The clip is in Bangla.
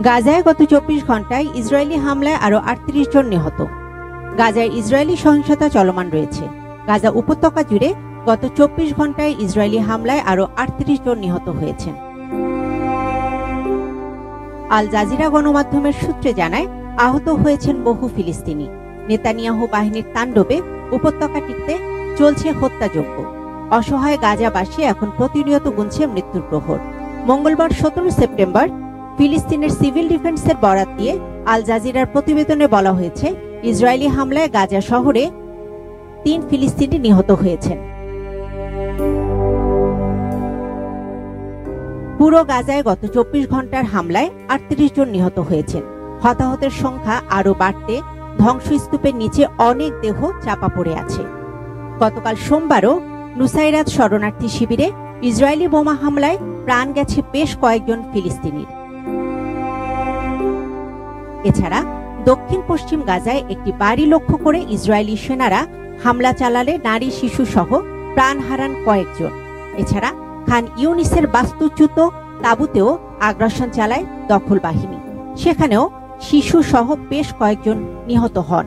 গাজায় গত ২৪ ঘন্টায় ইসরায়েলি হামলায় আরও ৩৮ জন নিহত। গাজায় ইসরায়েলি সহিংসতা চলমান রয়েছে। গাজা উপত্যকা জুড়ে গত ২৪ ঘন্টায় ইসরায়েলি হামলায় আরও ৩৮ জন নিহত হয়েছেন। আল জাজিরা গণমাধ্যমের সূত্রে জানায়, আহত হয়েছেন বহু ফিলিস্তিনি। নেতানিয়াহু বাহিনীর তাণ্ডবে উপত্যকাটিতে চলছে হত্যাযজ্ঞ। অসহায় গাজাবাসী এখন প্রতিনিয়ত গুনছে মৃত্যুর প্রহর। মঙ্গলবার ১৭ সেপ্টেম্বর ফিলিস্তিনের সিভিল ডিফেন্সের বরাত দিয়ে আল জাজিরার প্রতিবেদনে বলা হয়েছে, ইসরায়েলি হামলায় গাজা শহরে ৩ ফিলিস্তিনি নিহত হয়েছেন। পুরো গাজায় গত ২৪ ঘন্টার হামলায় ৩৮ জন নিহত হয়েছেন। হতাহতের সংখ্যা আরও বাড়তে ধ্বংসস্তূপের নিচে অনেক দেহ চাপা পড়ে আছে। গতকাল সোমবারও নুসাইরাত শরণার্থী শিবিরে ইসরায়েলি বোমা হামলায় প্রাণ গেছে বেশ কয়েকজন ফিলিস্তিনির। এছাড়া দক্ষিণ পশ্চিম গাজায় একটি বাড়ি লক্ষ্য করে ইসরায়েলি সেনারা হামলা চালালে নারী শিশু সহ প্রাণ হারান কয়েকজন। এছাড়া খান ইউনিসের বাস্তুচ্যুত তাঁবুতেও আগ্রাসন চালায় দখল বাহিনী। সেখানেও শিশু সহ বেশ কয়েকজন নিহত হন।